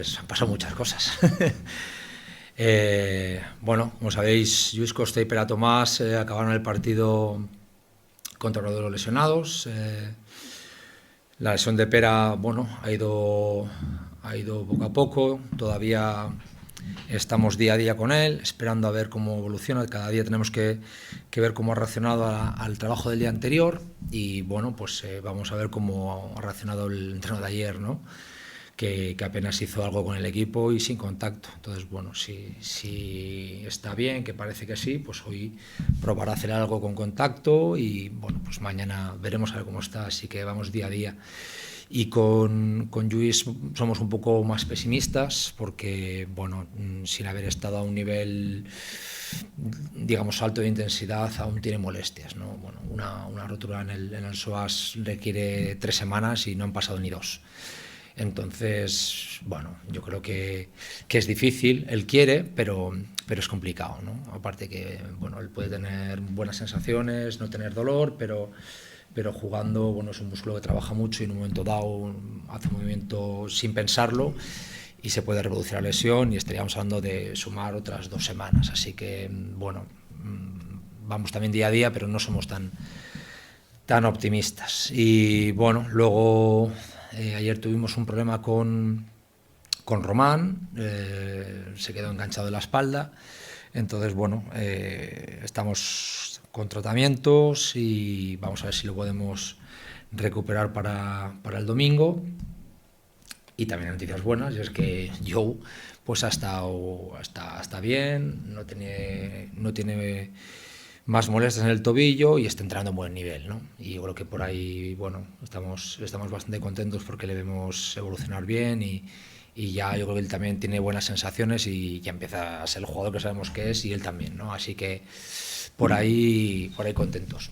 Pues han pasado muchas cosas. Bueno, como sabéis, Lluís Costa y Pere Tomás acabaron el partido contra uno de los lesionados. La lesión de Pera, bueno, ha ido poco a poco. Todavía estamos día a día con él, esperando a ver cómo evoluciona. Cada día tenemos que ver cómo ha reaccionado al trabajo del día anterior y, bueno, pues vamos a ver cómo ha reaccionado el entreno de ayer, ¿no? Que apenas hizo algo con el equipo y sin contacto. Entonces, bueno, si está bien, que parece que sí, pues hoy probará hacer algo con contacto y, bueno, pues mañana veremos a ver cómo está. Así que vamos día a día. Y con Lluís somos un poco más pesimistas porque, bueno, sin haber estado a un nivel, digamos, alto de intensidad, aún tiene molestias, ¿no? Bueno, una rotura en el psoas requiere 3 semanas y no han pasado ni 2. Entonces, bueno, yo creo que es difícil, él quiere, pero es complicado, ¿no? Aparte que, bueno, él puede tener buenas sensaciones, no tener dolor, pero jugando, bueno, es un músculo que trabaja mucho y en un momento dado hace un movimiento sin pensarlo y se puede reproducir la lesión y estaríamos hablando de sumar otras 2 semanas. Así que, bueno, vamos también día a día, pero no somos tan optimistas. Y, bueno, luego ayer tuvimos un problema con Román, se quedó enganchado en la espalda. Entonces, bueno, estamos con tratamientos y vamos a ver si lo podemos recuperar para el domingo. Y también noticias buenas, y es que Joe pues está bien, no tiene más molestias en el tobillo y está entrando en buen nivel, ¿no? Y yo creo que por ahí, bueno, estamos bastante contentos porque le vemos evolucionar bien y ya yo creo que él también tiene buenas sensaciones y ya empieza a ser el jugador que sabemos que es y él también, ¿no? Así que por ahí contentos.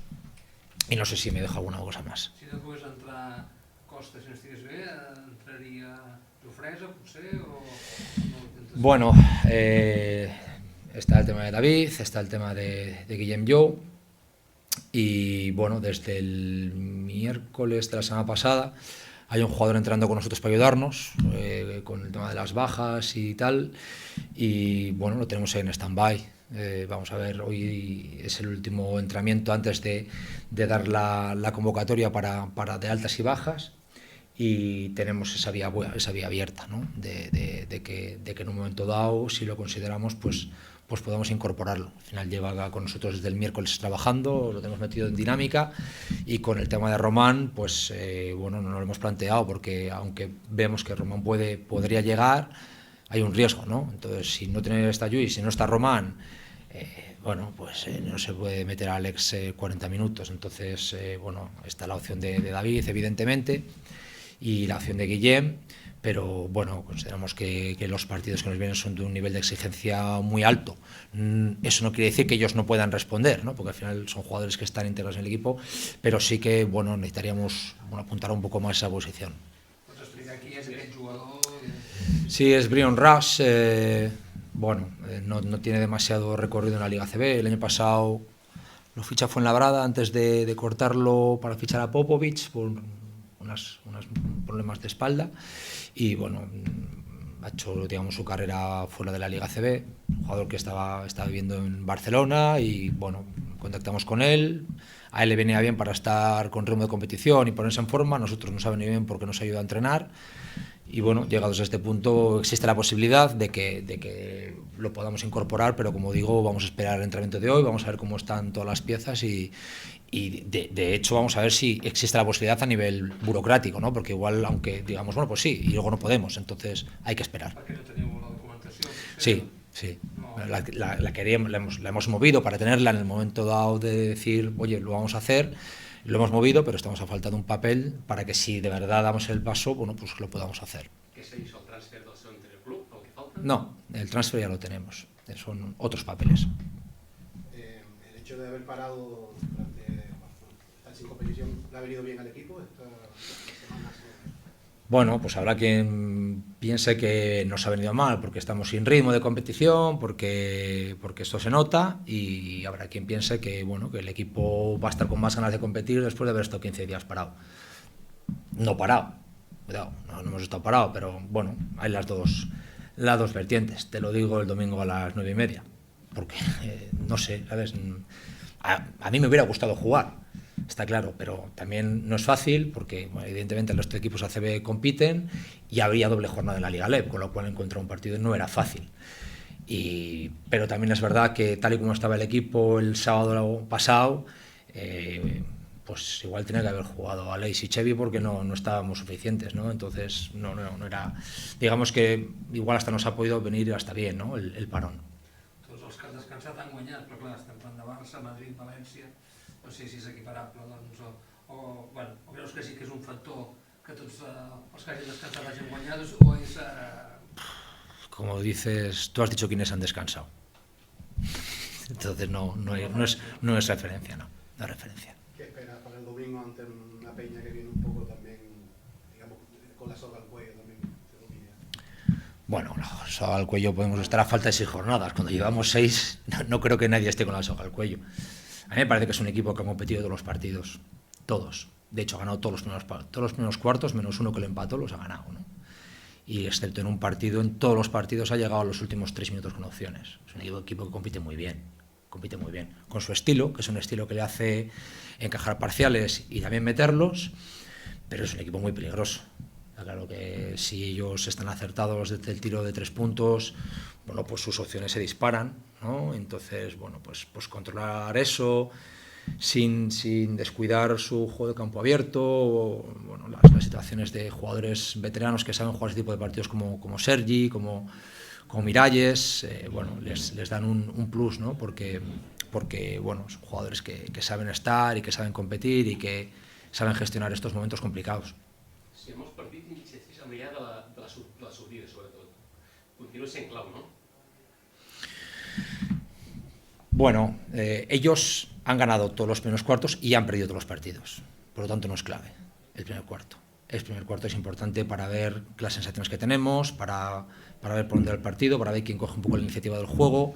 I no sé si me dejo alguna cosa más. Si no pogués entrar Costa si no estigués bé, entraria Jofresa, potser, o no ho intentes? Bueno, está el tema de David, está el tema de Guillem Jou y, bueno, desde el miércoles de la semana pasada hay un jugador entrando con nosotros para ayudarnos con el tema de las bajas y tal, y, bueno, lo tenemos en stand-by. Vamos a ver, hoy es el último entrenamiento antes de dar la convocatoria para de altas y bajas, y tenemos esa vía abierta, ¿no? de que en un momento dado, si lo consideramos, pues podamos incorporarlo. Al final lleva con nosotros desde el miércoles trabajando, lo tenemos metido en dinámica, y con el tema de Román, pues bueno, no lo hemos planteado porque aunque vemos que Román podría llegar, hay un riesgo, ¿no? Entonces, si no tiene esta Lluís, si no está Román, bueno, pues no se puede meter a Alex 40 minutos. Entonces, bueno, está la opción de David, evidentemente, y la opción de Guillem, pero, bueno, consideramos que los partidos que nos vienen son de un nivel de exigencia muy alto. Eso no quiere decir que ellos no puedan responder, ¿no? Porque al final son jugadores que están integrados en el equipo, pero sí que, bueno, necesitaríamos, bueno, apuntar un poco más esa posición. Pots explicar qui és aquest jugador? Sí, es Brion Rush. Bueno, no tiene demasiado recorrido en la Liga CB. El año pasado lo ficha Fuenlabrada antes de cortarlo para fichar a Popovic por unos problemas de espalda, y, bueno, ha hecho, digamos, su carrera fuera de la Liga CB, un jugador que estaba viviendo en Barcelona, y, bueno, contactamos con él. A él le venía bien para estar con ritmo de competición y ponerse en forma. A nosotros nos ha venido bien porque nos ayuda a entrenar. Y, bueno, llegados a este punto existe la posibilidad de que lo podamos incorporar, pero, como digo, vamos a esperar el entrenamiento de hoy, vamos a ver cómo están todas las piezas y de hecho vamos a ver si existe la posibilidad a nivel burocrático, ¿no? Porque igual, aunque digamos, bueno, pues sí, y luego no podemos, entonces hay que esperar. Perquè no teniu la documentació? Sí. La hemos movido para tenerla en el momento dado de decir, oye, lo vamos a hacer. Lo hemos movido, pero estamos a falta de un papel para que, si de verdad damos el paso, bueno, pues lo podamos hacer. ¿Qué se hizo el transfer del seu club, el que falta? No, el transfer ya lo tenemos, son otros papeles. El hecho de haber parado durante estar sin competición, ¿le ha venido bien al equipo estas semanas? Bueno, pues habrá quien piense que nos ha venido mal porque estamos sin ritmo de competición, porque esto se nota, y habrá quien piense que, bueno, que el equipo va a estar con más ganas de competir después de haber estado 15 días parado. No parado, cuidado, no hemos estado parados, pero bueno, hay las dos vertientes. Te lo digo el domingo a las 9:30, porque no sé, ¿sabes? A mí me hubiera gustado jugar, está claro, pero también no es fácil porque bueno, evidentemente los tres equipos ACB compiten y habría doble jornada en la Liga LEB, con lo cual encontrar un partido no era fácil. Pero también es verdad que tal y como estaba el equipo el sábado pasado, pues igual tenía que haber jugado Aleix y Chevy porque no estábamos suficientes, ¿no? Entonces no era, digamos que igual hasta nos ha podido venir hasta bien, ¿no? el parón. Tots els que han descansat han guanyat, però clar, estem parlant de Barça, Madrid, València, no sé si és equiparable, doncs, o creus que sí que és un factor que tots els que hagin descansat hagin guanyat, o és... Como dices, tú has dicho quiénes han descansado. Entonces no es referencia, no es referencia. ¿Qué esperas para el domingo ante una Peña que viene un poco también, digamos, con la soga al cuello también? Bueno, la soga al cuello podemos estar a falta de 6 jornadas. Cuando llevamos 6, no creo que nadie esté con la soga al cuello. A mí me parece que es un equipo que ha competido todos los partidos. Todos. De hecho, ha ganado todos los primeros cuartos, menos uno que lo empató, los ha ganado, ¿no? Y excepto en un partido, en todos los partidos ha llegado a los últimos 3 minutos con opciones. Es un equipo que compite muy bien, con su estilo, que es un estilo que le hace encajar parciales y también meterlos, pero es un equipo muy peligroso. Está claro que si ellos están acertados desde el tiro de 3 puntos, bueno, pues sus opciones se disparan, ¿no? Entonces, bueno, pues controlar eso sin descuidar su juego de campo abierto, bueno, las situaciones de jugadores veteranos que saben jugar ese tipo de partidos como Sergi, como Miralles, bueno, les dan un plus, ¿no? Porque bueno, son jugadores que saben estar y que saben competir y que saben gestionar estos momentos complicados. Si hemos partit insistís a mirar de la sortida, sobretot. Continua sent clau, no? Bueno, ellos han ganado todos los primeros cuartos y han perdido todos los partidos. Por lo tanto, no es clave el primer cuarto. El primer cuarto es importante para ver las sensaciones que tenemos, para ver por dónde va el partido, para ver quién coge un poco la iniciativa del juego.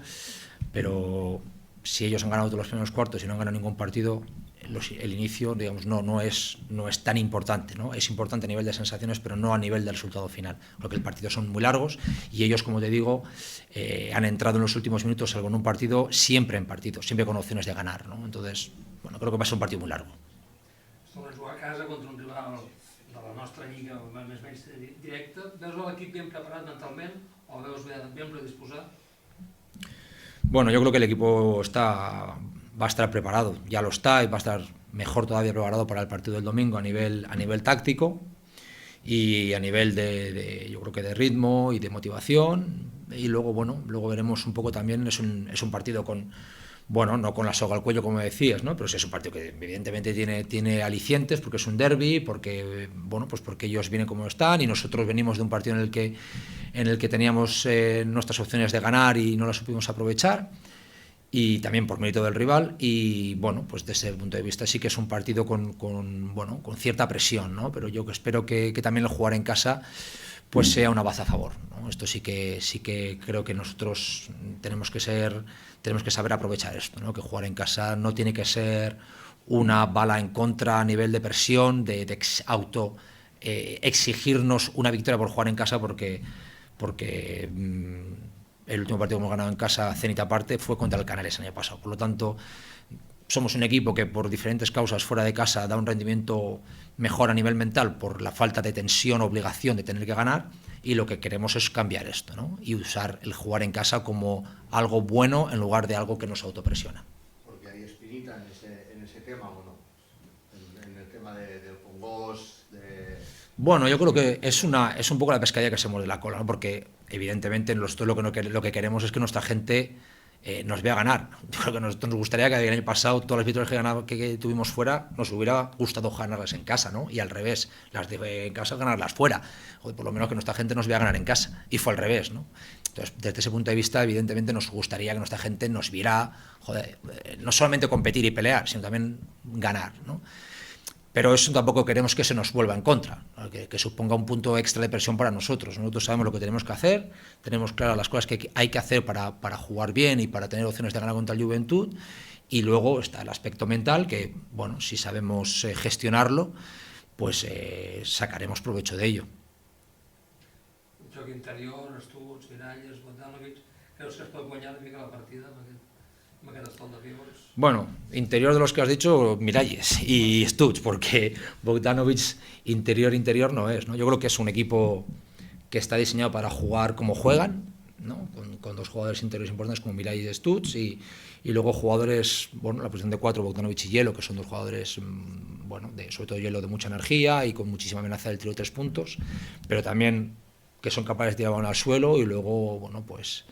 Pero si ellos han ganado todos los primeros cuartos y no han ganado ningún partido, el inicio, digamos, no es tan importante, ¿no? Es importante a nivel de sensaciones, pero no a nivel del resultado final, porque los partidos son muy largos y ellos, como te digo, han entrado en los últimos minutos, algo en un partido, siempre con opciones de ganar, ¿no? Entonces, bueno, creo que va a ser un partido muy largo. Estem a jugar a casa contra un rival de la nostra lliga més o menys directa. Veus l'equip ben preparat mentalment o veus ben predisposat? Bueno, yo creo que el equipo va a estar preparado, ya lo está, y va a estar mejor todavía preparado para el partido del domingo a nivel táctico y a nivel yo creo que de ritmo y de motivación. Y luego, bueno, veremos un poco también, es un partido con, bueno, no con la soga al cuello como decías, ¿no? Pero sí es un partido que evidentemente tiene alicientes porque es un derbi, porque, bueno, pues porque ellos vienen como están y nosotros venimos de un partido en el que teníamos nuestras opciones de ganar y no las supimos aprovechar, y también por mérito del rival. Y bueno, pues desde ese punto de vista sí que es un partido con cierta presión, ¿no? Pero yo espero que también el jugar en casa pues sea una baza a favor, ¿no? Esto sí que creo que nosotros tenemos que saber aprovechar esto, ¿no? Que jugar en casa no tiene que ser una bala en contra a nivel de presión, de exigirnos una victoria por jugar en casa, porque el último partido que hemos ganado en casa, Zenit aparte, fue contra el Canales el año pasado. Por lo tanto, somos un equipo que por diferentes causas fuera de casa da un rendimiento mejor a nivel mental por la falta de tensión, obligación de tener que ganar, y lo que queremos es cambiar esto, ¿no? Y usar el jugar en casa como algo bueno en lugar de algo que nos autopresiona. Porque hay espinita en ese tema, ¿o no? En el tema del Congost, Bueno, yo creo que es un poco la pescadilla que se muerde la cola, ¿no? Porque evidentemente lo que queremos es que nuestra gente nos vea ganar. Yo creo que nos gustaría que el año pasado todas las victorias que tuvimos fuera nos hubiera gustado ganarlas en casa, ¿no? Y al revés, las de en casa ganarlas fuera. Joder, por lo menos que nuestra gente nos vea ganar en casa. Y fue al revés, ¿no? Entonces, desde ese punto de vista, evidentemente nos gustaría que nuestra gente nos viera, joder, no solamente competir y pelear, sino también ganar, ¿no? Pero eso tampoco queremos que se nos vuelva en contra, ¿no? que suponga un punto extra de presión para nosotros. Nosotros sabemos lo que tenemos que hacer, tenemos claras las cosas que hay que hacer para jugar bien y para tener opciones de ganar contra el Juventud, y, luego está el aspecto mental, que, bueno, si sabemos gestionarlo, pues sacaremos provecho de ello. Joc interior, Estuts, Miralles, Bogdanovic, creus que es pot guanyar una mica la partida amb aquest estat de pivots? Bueno, interior de los que has dicho, Miralles y Stutz, porque Bogdanovic interior no es, ¿no? Yo creo que es un equipo que está diseñado para jugar como juegan, ¿no? Con dos jugadores interiores importantes como Miralles y Stutz, y luego jugadores, bueno, la posición de 4, Bogdanovic y Hielo, que son dos jugadores, bueno, sobre todo Hielo de mucha energía y con muchísima amenaza del tiro de 3 puntos, pero también que son capaces de tirar balón al suelo, y luego, bueno, pues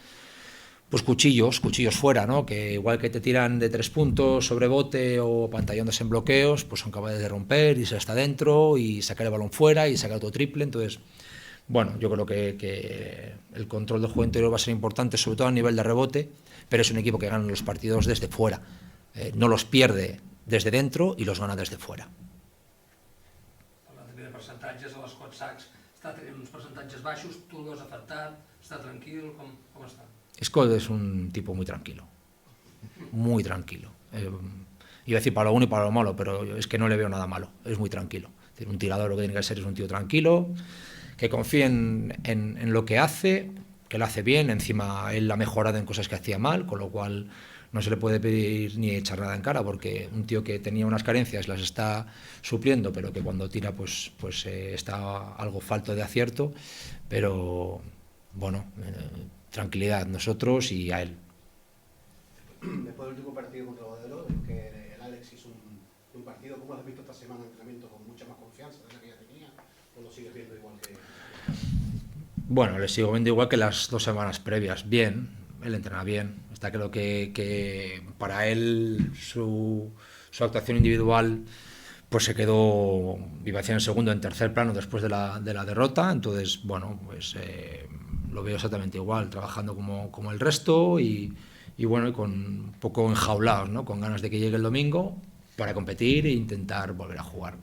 cuchillos fuera, ¿no? Que igual que te tiran de 3 puntos sobre bote o pantallones en bloqueos, pues son capaces de romper, irse hasta adentro y sacar el balón fuera y sacar otro triple. Entonces, bueno, yo creo que el control del juego interior va a ser importante, sobre todo a nivel de rebote, pero es un equipo que gana los partidos desde fuera, no los pierde desde dentro y los gana desde fuera. Parlant també de percentatges, a l'Scott Sachs està tenint uns percentatges baixos, tu el veus afectat, està tranquil, com està? Scott es un tipo muy tranquilo, muy tranquilo. Iba a decir para lo bueno y para lo malo, pero es que no le veo nada malo, es muy tranquilo. Es decir, un tirador lo que tiene que ser es un tío tranquilo, que confíe en lo que hace, que lo hace bien, encima él ha mejorado en cosas que hacía mal, con lo cual no se le puede pedir ni echar nada en cara, porque un tío que tenía unas carencias las está supliendo, pero que cuando tira pues está algo falto de acierto, pero bueno, tranquilidad nosotros y a él. Después del último partido contra Bodero, en que el Alex hizo un partido, ¿cómo has visto esta semana de entrenamiento? ¿Con mucha más confianza de la que ya tenía? ¿O lo sigues viendo igual que...? Bueno, le sigo viendo igual que las 2 semanas previas. Bien, él entrena bien. Está claro que para él su actuación individual pues se quedó, iba a decir en segundo, en tercer plano después de la derrota. Entonces, bueno, pues lo veo exactamente igual, trabajando como el resto y bueno, y con un poco enjaulados, ¿no? Con ganas de que llegue el domingo para competir e intentar volver a jugar.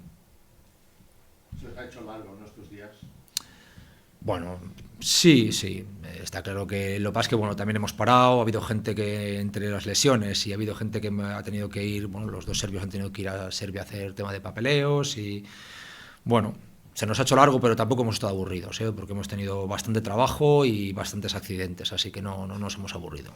Se os ha hecho largo, ¿no?, estos días. Bueno, sí, está claro que lo que pasa es que bueno, también hemos parado, ha habido gente que entre las lesiones y ha habido gente que ha tenido que ir, bueno, los 2 serbios han tenido que ir a Serbia a hacer tema de papeleos y bueno, se nos ha hecho largo, pero tampoco hemos estado aburridos, porque hemos tenido bastante trabajo y bastantes accidentes, así que no nos hemos aburrido.